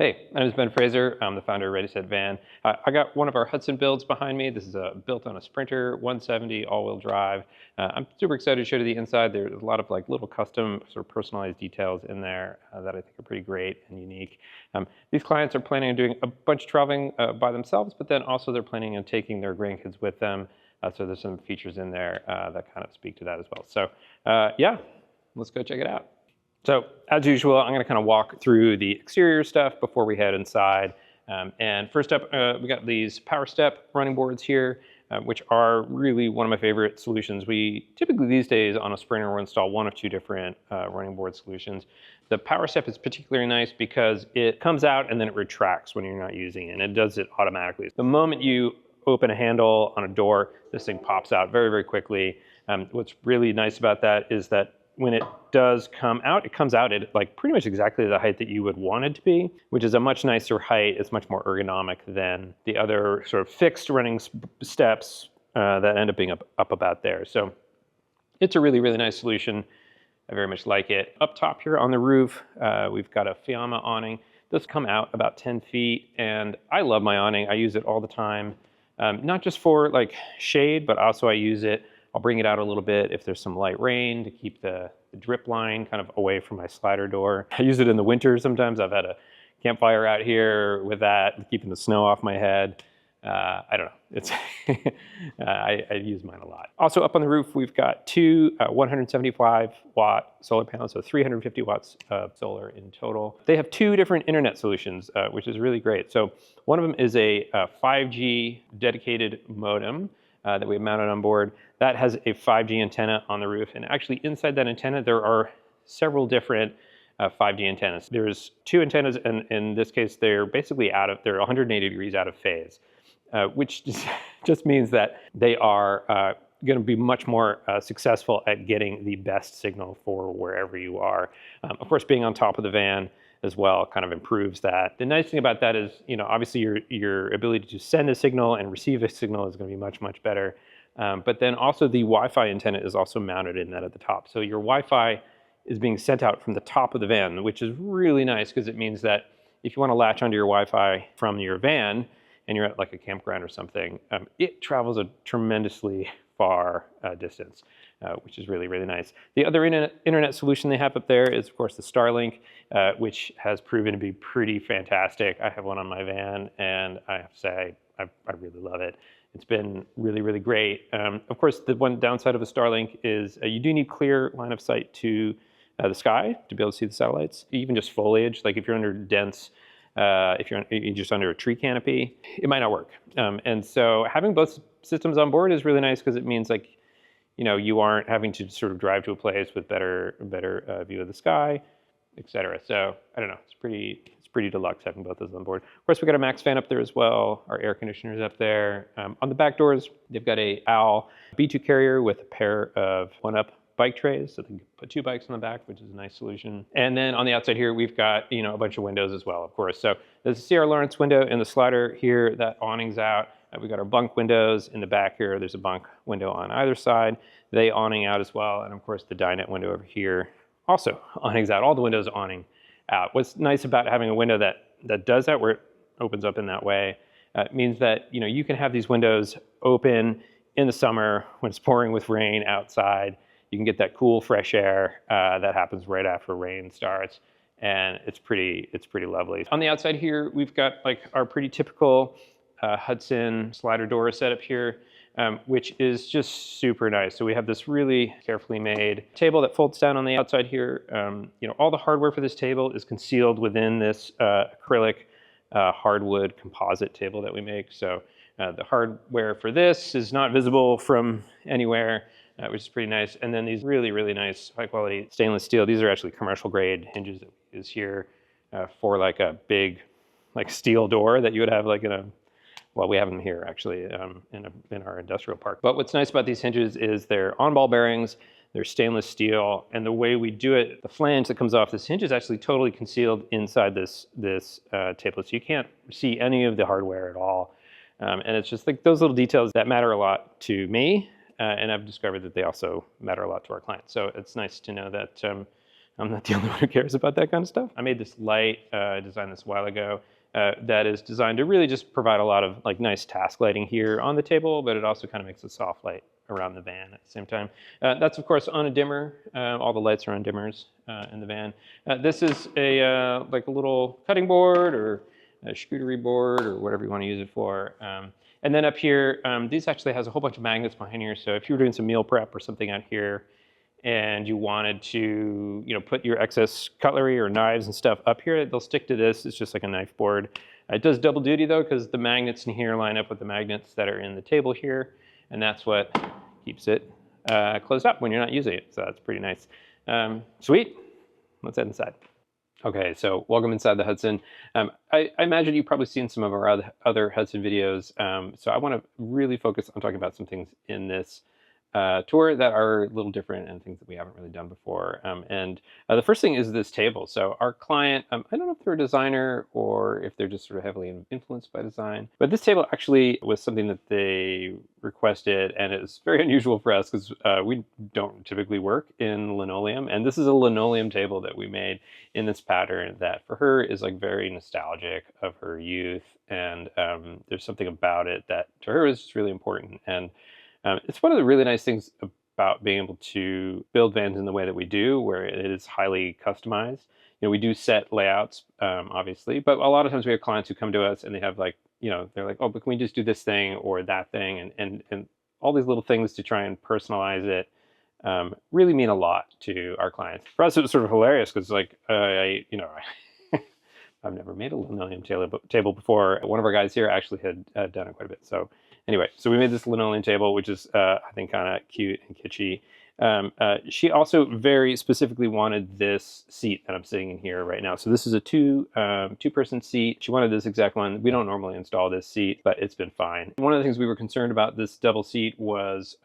Hey, my name is Ben Fraser. I'm the founder of Ready.Set.Van. I got one of our Hudson builds behind me. This is built on a Sprinter 170 all-wheel drive. I'm super excited to show you the inside. There's a lot of little custom sort of personalized details in there that I think are pretty great and unique. These clients are planning on doing a bunch of traveling by themselves, but then also they're planning on taking their grandkids with them. So there's some features in there that kind of speak to that as well. So yeah, let's go check it out. So as usual, I'm going to kind of walk through the exterior stuff before we head inside. And first up, we got these Powerstep running boards here, which are really one of my favorite solutions. We typically these days on a Sprinter will install one of two different running board solutions. The Powerstep is particularly nice because it comes out and then it retracts when you're not using it, and it does it automatically. The moment you open a handle on a door, this thing pops out very, very quickly. What's really nice about that is that when it does come out, it comes out at pretty much exactly the height that you would want it to be, which is a much nicer height. It's much more ergonomic than the other sort of fixed running steps that end up being up about there. So it's a really, really nice solution. I very much like it. Up top here on the roof, we've got a Fiamma awning. This come out about 10 feet, and I love my awning. I use it all the time, not just for shade, but also I use it. I'll bring it out a little bit if there's some light rain to keep the drip line kind of away from my slider door. I use it in the winter sometimes. I've had a campfire out here with that, keeping the snow off my head. I don't know. It's I use mine a lot. Also up on the roof, we've got two 175 watt solar panels, so 350 watts of solar in total. They have two different internet solutions, which is really great. So one of them is a 5G dedicated modem that we have mounted on board. That has a 5G antenna on the roof, and actually inside that antenna there are several different 5G antennas. There's two antennas, and in this case they're basically they're 180 degrees out of phase, which just means that they are going to be much more successful at getting the best signal for wherever you are. Of course, being on top of the van as well kind of improves that. The nice thing about that is, obviously your ability to send a signal and receive a signal is going to be much, much better. But then also the Wi-Fi antenna is also mounted in that at the top. So your Wi-Fi is being sent out from the top of the van, which is really nice because it means that if you want to latch onto your Wi-Fi from your van and you're at a campground or something, it travels a tremendously far distance, which is really, really nice. The other internet solution they have up there is, of course, the Starlink, which has proven to be pretty fantastic. I have one on my van, and I have to say, I really love it. It's been really, really great. Of course, the one downside of a Starlink is you do need clear line of sight to the sky to be able to see the satellites, even just foliage. Like if you're under dense, if you're just under a tree canopy, it might not work. And so having both systems on board is really nice because it means you aren't having to sort of drive to a place with better view of the sky, etc. So I don't know, it's pretty deluxe having both those on board. Of course, we got a Max fan up there as well. Our air conditioner's up there. On the back doors, they've got a OWL B2 carrier with a pair of one-up bike trays, so they can put two bikes on the back, which is a nice solution. And then on the outside here, we've got a bunch of windows as well, of course. So there's a C.R. Lawrence window in the slider here. That awning's out. We've got our bunk windows in the back here. There's a bunk window on either side. They awning out as well. And of course, the dinette window over here also awnings out. All the windows awning out. What's nice about having a window that does that, where it opens up in that way, means that you can have these windows open in the summer when it's pouring with rain outside. You can get that cool, fresh air that happens right after rain starts, and it's pretty lovely. On the outside here, we've got our pretty typical Hudson slider door setup here, which is just super nice. So we have this really carefully made table that folds down on the outside here. All the hardware for this table is concealed within this acrylic hardwood composite table that we make. So the hardware for this is not visible from anywhere, which is pretty nice. And then these really, really nice high quality stainless steel. These are actually commercial grade hinges that we use here for a big steel door that you would have in a, well, we have them here actually in our industrial park. But what's nice about these hinges is they're on ball bearings, they're stainless steel, and the way we do it, the flange that comes off this hinge is actually totally concealed inside this table, so you can't see any of the hardware at all. And it's just those little details that matter a lot to me, and I've discovered that they also matter a lot to our clients. So it's nice to know that I'm not the only one who cares about that kind of stuff. I made this light, I designed this a while ago, that is designed to really just provide a lot of like nice task lighting here on the table, but it also kind of makes a soft light around the van at the same time. That's of course on a dimmer. All the lights are on dimmers in the van. This is a like a little cutting board or a charcuterie board or whatever you want to use it for. And then up here, this actually has a whole bunch of magnets behind here. So if you were doing some meal prep or something out here, and you wanted to, put your excess cutlery or knives and stuff up here, they'll stick to this. It's just like a knife board. It does double duty though, because the magnets in here line up with the magnets that are in the table here, and that's what keeps it closed up when you're not using it. So that's pretty nice. Sweet. Let's head inside. Okay, so welcome inside the Hudson. I imagine you've probably seen some of our other Hudson videos, so I want to really focus on talking about some things in this tour that are a little different and things that we haven't really done before. And the first thing is this table. So our client, I don't know if they're a designer or if they're just sort of heavily influenced by design, but this table actually was something that they requested, and it's very unusual for us because we don't typically work in linoleum. And this is a linoleum table that we made in this pattern that for her is like very nostalgic of her youth. And there's something about it that to her is just really important. And it's one of the really nice things about being able to build vans in the way that we do, where it is highly customized. We do set layouts, obviously, but a lot of times we have clients who come to us and they have like, they're like, oh, but can we just do this thing or that thing? And all these little things to try and personalize it really mean a lot to our clients. For us, it was sort of hilarious because like, I've never made a linoleum table before. One of our guys here actually had done it quite a bit. So anyway, so we made this linoleum table, which is, I think, kind of cute and kitschy. She also very specifically wanted this seat that I'm sitting in here right now. So this is a two-person seat. She wanted this exact one. We don't normally install this seat, but it's been fine. One of the things we were concerned about this double seat was,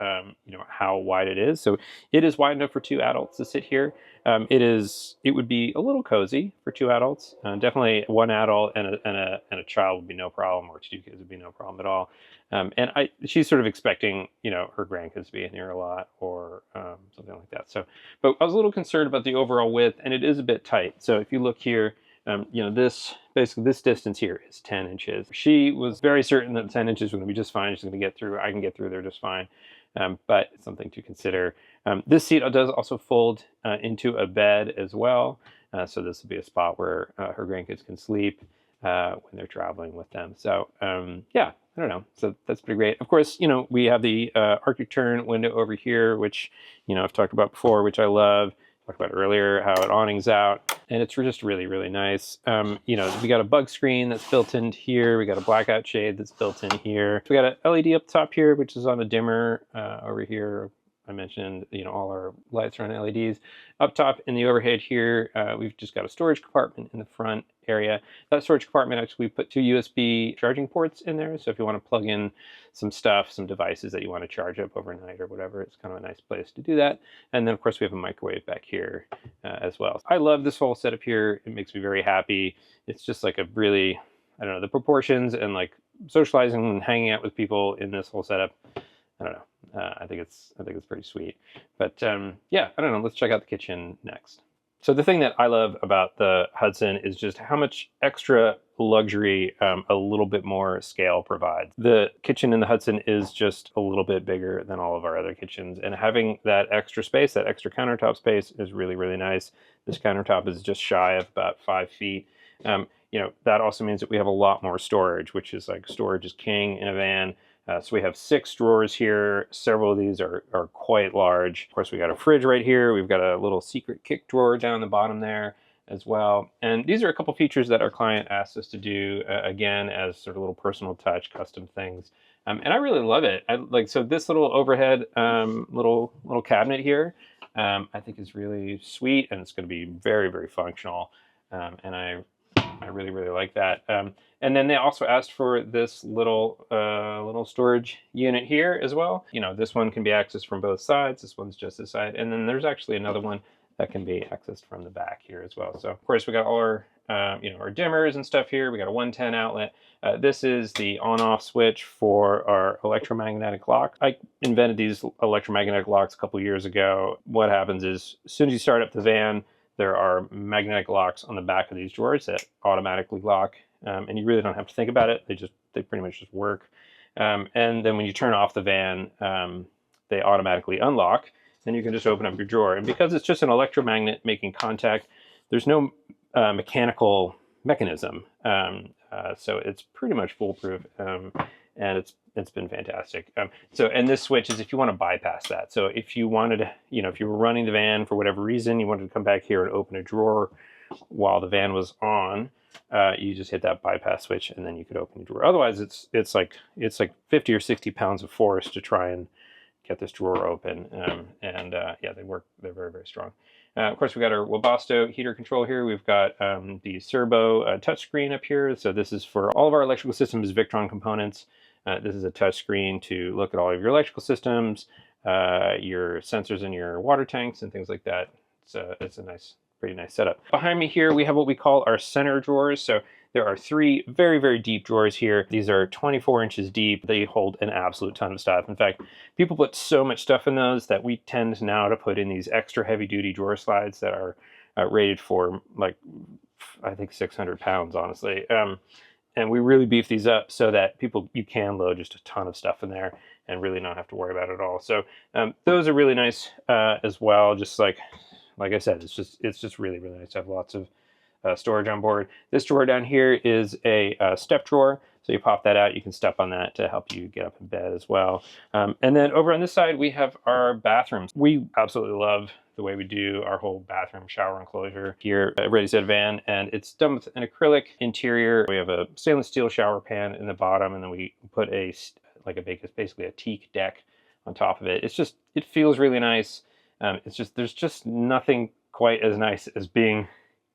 how wide it is. So it is wide enough for two adults to sit here. It would be a little cozy for two adults. Definitely one adult and a child would be no problem, or two kids would be no problem at all. And she's sort of expecting, her grandkids to be in here a lot or something like that. So, but I was a little concerned about the overall width, and it is a bit tight. So if you look here, this distance here is 10 inches. She was very certain that 10 inches was going to be just fine. She's going to get through. I can get through there just fine. But it's something to consider. This seat does also fold into a bed as well. So this will be a spot where her grandkids can sleep when they're traveling with them. So yeah, I don't know. So that's pretty great. Of course, we have the Arctic Tern window over here, which, I've talked about before, which I love. Talked about earlier how it awnings out, and it's just really, really nice. We got a bug screen that's built into here. We got a blackout shade that's built in here. We got an LED up top here, which is on a dimmer over here. I mentioned, all our lights are on LEDs. Up top in the overhead here, we've just got a storage compartment in the front area. That storage compartment, actually, we put two USB charging ports in there. So if you want to plug in some stuff, some devices that you want to charge up overnight or whatever, it's kind of a nice place to do that. And then, of course, we have a microwave back here as well. I love this whole setup here. It makes me very happy. It's just like a really, I don't know, the proportions and like socializing and hanging out with people in this whole setup. I don't know. I think it's pretty sweet. But yeah, I don't know. Let's check out the kitchen next. So the thing that I love about the Hudson is just how much extra luxury a little bit more scale provides. The kitchen in the Hudson is just a little bit bigger than all of our other kitchens, and having that extra space, that extra countertop space, is really, really nice. This countertop is just shy of about 5 feet. That also means that we have a lot more storage, which is like storage is king in a van. So we have 6 drawers here. Several of these are quite large. Of course, we got a fridge right here. We've got a little secret kick drawer down the bottom there as well. And these are a couple features that our client asked us to do, again, as sort of little personal touch, custom things. And I really love it. So this little overhead little cabinet here, I think is really sweet, and it's going to be very, very functional. And I really, really like that. And then they also asked for this little storage unit here as well. This one can be accessed from both sides. This one's just this side. And then there's actually another one that can be accessed from the back here as well. So of course we got all our, our dimmers and stuff here. We got a 110 outlet. This is the on-off switch for our electromagnetic lock. I invented these electromagnetic locks a couple years ago. What happens is as soon as you start up the van, there are magnetic locks on the back of these drawers that automatically lock, and you really don't have to think about it. They pretty much just work. And then when you turn off the van, they automatically unlock. Then you can just open up your drawer. And because it's just an electromagnet making contact, there's no mechanical mechanism. So it's pretty much foolproof, and it's been fantastic. And this switch is if you want to bypass that. So if you wanted to, if you were running the van for whatever reason, you wanted to come back here and open a drawer while the van was on, you just hit that bypass switch and then you could open the drawer. Otherwise, it's like 50 or 60 pounds of force to try and get this drawer open. Yeah, they work. They're very, very strong. Of course, we've got our Webasto heater control here. We've got the Serbo touchscreen up here. So this is for all of our electrical systems, Victron components. This is a touchscreen to look at all of your electrical systems, your sensors in your water tanks and things like that. It's a pretty nice setup. Behind me here, we have what we call our center drawers. So there are 3 very, very deep drawers here. These are 24 inches deep. They hold an absolute ton of stuff. In fact, people put so much stuff in those that we tend now to put in these extra heavy duty drawer slides that are rated for like, I think 600 pounds, honestly. And we really beef these up so that you can load just a ton of stuff in there and really not have to worry about it at all. So those are really nice as well. Just like I said, it's just really, really nice to have lots of storage on board. This drawer down here is a step drawer. So you pop that out, you can step on that to help you get up in bed as well. And then over on this side, we have our bathrooms. We absolutely love the way we do our whole bathroom shower enclosure here at Ready.Set.Van, and it's done with an acrylic interior. We have a stainless steel shower pan in the bottom, and then we put basically a teak deck on top of it. It feels really nice. There's just nothing quite as nice as being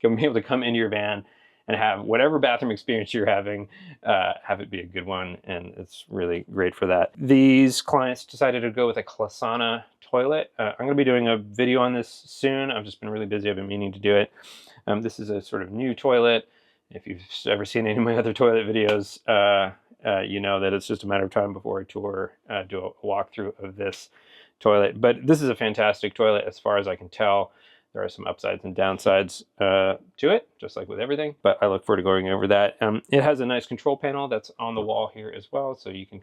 able to come into your van and have whatever bathroom experience you're having, have it be a good one, and it's really great for that. These clients decided to go with a Clasana toilet. I'm going to be doing a video on this soon. I've just been really busy. I've been meaning to do it. This is a sort of new toilet. If you've ever seen any of my other toilet videos, you know that it's just a matter of time before I do a walkthrough of this toilet. But this is a fantastic toilet as far as I can tell. There are some upsides and downsides to it, just like with everything, but I look forward to going over that. It has a nice control panel that's on the wall here as well, so you can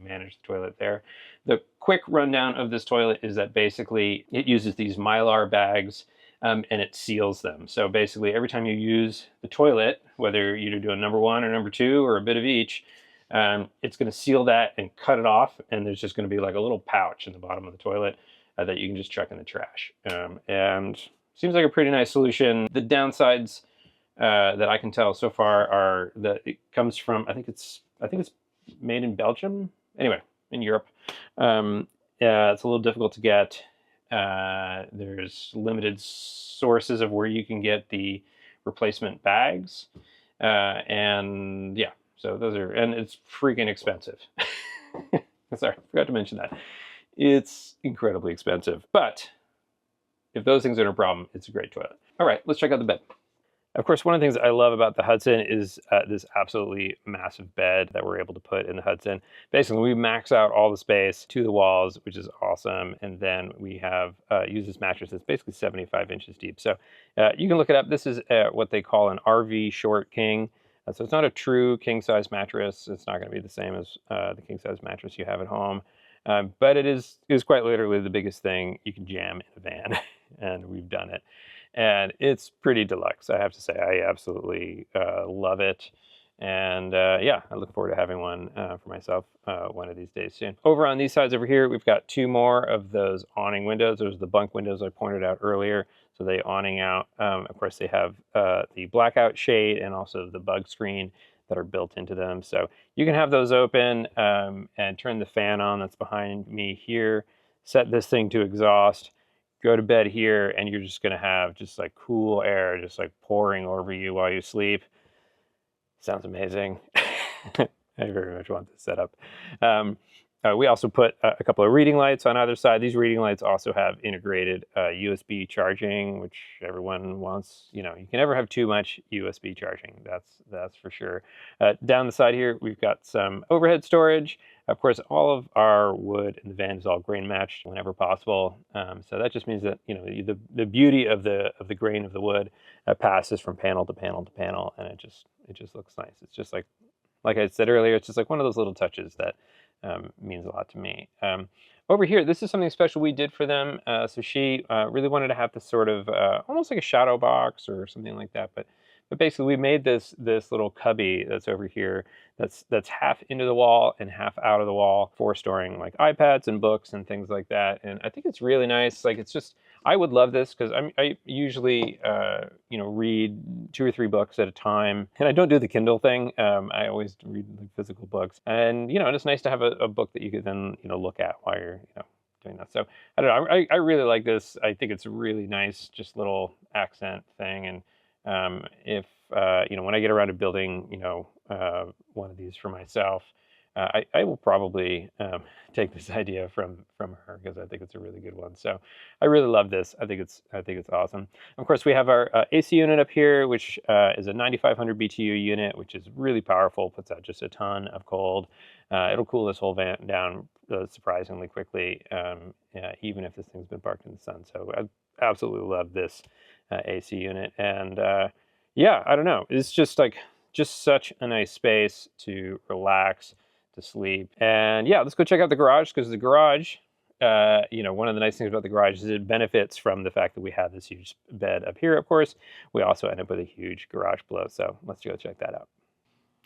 manage the toilet there. The quick rundown of this toilet is that basically it uses these Mylar bags and it seals them. So basically every time you use the toilet, whether you're doing number 1 or number 2 or a bit of each, it's going to seal that and cut it off, and there's just going to be like a little pouch in the bottom of the toilet that you can just chuck in the trash. And seems like a pretty nice solution. The downsides that I can tell so far are that it comes from, I think it's made in Belgium. Anyway, in Europe. It's a little difficult to get. There's limited sources of where you can get the replacement bags. And yeah, so and it's freaking expensive. Sorry, forgot to mention that. It's incredibly expensive, but if those things aren't a problem, it's a great toilet. All right, let's check out the bed. Of course, one of the things I love about the Hudson is this absolutely massive bed that we're able to put in the Hudson. Basically, we max out all the space to the walls, which is awesome. And then we have used this mattress that's basically 75 inches deep. So you can look it up. This is what they call an RV short king. So it's not a true king size mattress. It's not going to be the same as the king size mattress you have at home. But it is quite literally the biggest thing you can jam in a van, and we've done it. And it's pretty deluxe, I have to say. I absolutely love it. And yeah, I look forward to having one for myself one of these days soon. Over on these sides over here, we've got 2 more of those awning windows. Those are the bunk windows I pointed out earlier. So they awning out. Of course, they have the blackout shade and also the bug screen that are built into them. So you can have those open and turn the fan on that's behind me here, set this thing to exhaust, go to bed here, and you're just gonna have just like cool air just like pouring over you while you sleep. Sounds amazing. I very much want this setup. We also put a couple of reading lights on either side. These reading lights also have integrated USB charging, which everyone wants. You know, you can never have too much USB charging. That's for sure. Down the side here, we've got some overhead storage. Of course, all of our wood in the van is all grain matched whenever possible. So that just means that, you know, the beauty of the grain of the wood passes from panel to panel to panel, and it just looks nice. It's just like I said earlier, it's just like one of those little touches that means a lot to me. Over here, this is something special we did for them. So she really wanted to have this sort of almost like a shadow box or something like that. But basically, we made this little cubby that's over here that's half into the wall and half out of the wall for storing like iPads and books and things like that. And I think it's really nice. Like, it's just, I would love this because I usually you know, read 2 or 3 books at a time, and I don't do the Kindle thing. I always read the physical books, and you know, it's nice to have a book that you could then, you know, look at while you're, you know, doing that. So I don't know. I really like this. I think it's a really nice, just little accent thing. And if you know, when I get around to building, you know, one of these for myself, I will probably take this idea from her, because I think it's a really good one. So I really love this. I think it's awesome. Of course, we have our AC unit up here, which is a 9500 BTU unit, which is really powerful. Puts out just a ton of cold. It'll cool this whole van down surprisingly quickly, even if this thing's been parked in the sun. So I absolutely love this AC unit. And yeah, I don't know. It's just like such a nice space to relax, to sleep. And yeah, let's go check out the garage, because the garage, you know, one of the nice things about the garage is it benefits from the fact that we have this huge bed up here. Of course, we also end up with a huge garage below. So let's go check that out.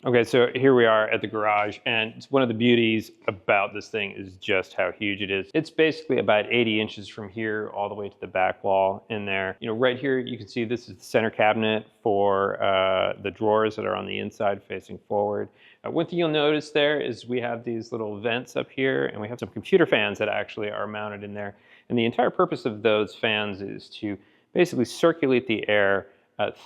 Okay, so here we are at the garage, and one of the beauties about this thing is just how huge it is. It's basically about 80 inches from here all the way to the back wall in there. You know, right here you can see this is the center cabinet for the drawers that are on the inside facing forward. One thing you'll notice there is we have these little vents up here, and we have some computer fans that actually are mounted in there. And the entire purpose of those fans is to basically circulate the air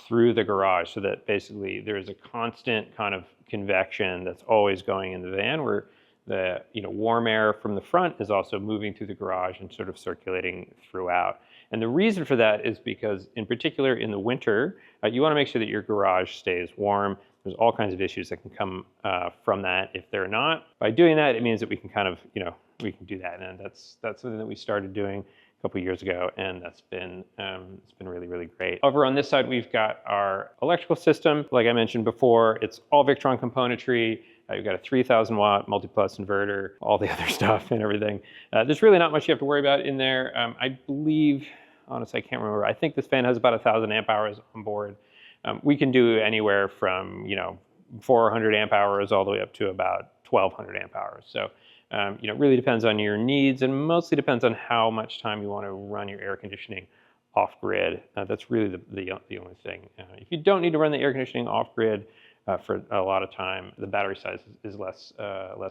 through the garage, so that basically there's a constant kind of convection that's always going in the van, where the, you know, warm air from the front is also moving through the garage and sort of circulating throughout. And the reason for that is because, in particular in the winter, you want to make sure that your garage stays warm. There's all kinds of issues that can come from that if they're not. By doing that, it means that we can kind of, you know, we can do that, and that's something that we started doing couple years ago, and that's been it's been really, really great. Over on this side, we've got our electrical system. Like I mentioned before, it's all Victron componentry. You've got a 3000 watt multi-plus inverter, all the other stuff and everything. There's really not much you have to worry about in there. I believe, honestly, I can't remember. I think this fan has about 1000 amp hours on board. We can do anywhere from, you know, 400 amp hours all the way up to about 1200 amp hours. So you know, it really depends on your needs, and mostly depends on how much time you want to run your air conditioning off grid. That's really the only thing. If you don't need to run the air conditioning off grid for a lot of time, the battery size is less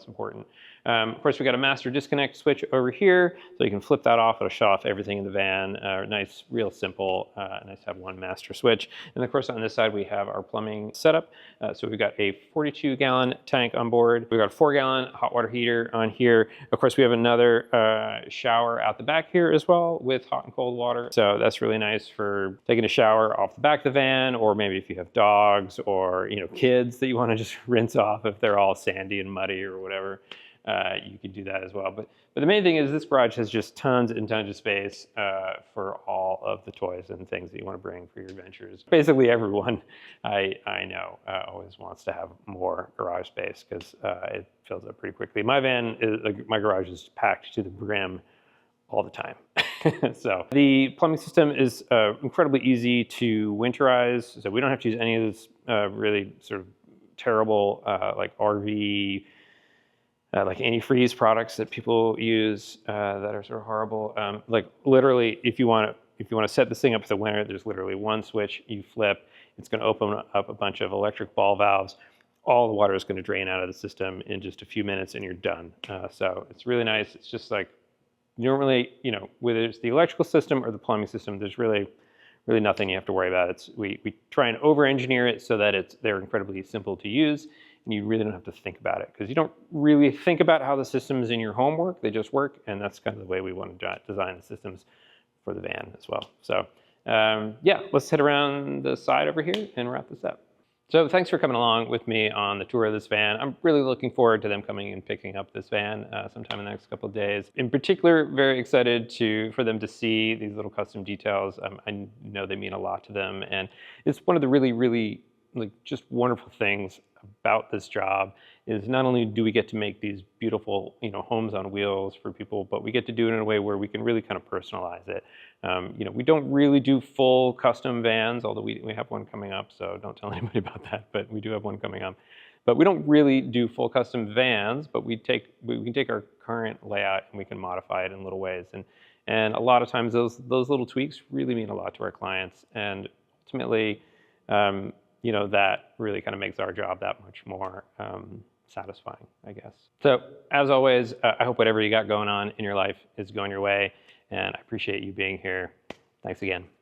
important. Of course, we got a master disconnect switch over here, so you can flip that off. It'll shut off everything in the van. Nice, real simple. Nice to have one master switch. And of course, on this side, we have our plumbing setup. So we've got a 42-gallon tank on board. We've got a 4-gallon hot water heater on here. Of course, we have another shower out the back here as well with hot and cold water. So that's really nice for taking a shower off the back of the van, or maybe if you have dogs or, you know, kids that you want to just rinse off if they're all sandy and muddy or whatever. You could do that as well. But the main thing is this garage has just tons and tons of space for all of the toys and things that you want to bring for your adventures. Basically everyone I know always wants to have more garage space, because it fills up pretty quickly. My van my garage is packed to the brim all the time. So the plumbing system is incredibly easy to winterize. So we don't have to use any of this really sort of terrible like RV like antifreeze products that people use that are sort of horrible. Like literally, if you want to set this thing up for the winter, there's literally one switch you flip. It's going to open up a bunch of electric ball valves. All the water is going to drain out of the system in just a few minutes, and you're done. So it's really nice. It's just like, normally, you know, whether it's the electrical system or the plumbing system, there's really nothing you have to worry about. We try and over-engineer it so that they're incredibly simple to use. and you really don't have to think about it, because you don't really think about how the systems in your home work. They just work, and that's kind of the way we want to design the systems for the van as well. So yeah, let's head around the side over here and wrap this up. So thanks for coming along with me on the tour of this van. I'm really looking forward to them coming and picking up this van sometime in the next couple of days. In particular, very excited for them to see these little custom details. I know they mean a lot to them, and it's one of the really like just wonderful things about this job is not only do we get to make these beautiful, homes on wheels for people, but we get to do it in a way where we can really kind of personalize it. We don't really do full custom vans, although we have one coming up, so don't tell anybody about that, but we do have one coming up. But we don't really do full custom vans, but we can take our current layout and we can modify it in little ways. And a lot of times those little tweaks really mean a lot to our clients, and ultimately, that really kind of makes our job that much more satisfying, I guess. So as always, I hope whatever you got going on in your life is going your way, and I appreciate you being here. Thanks again.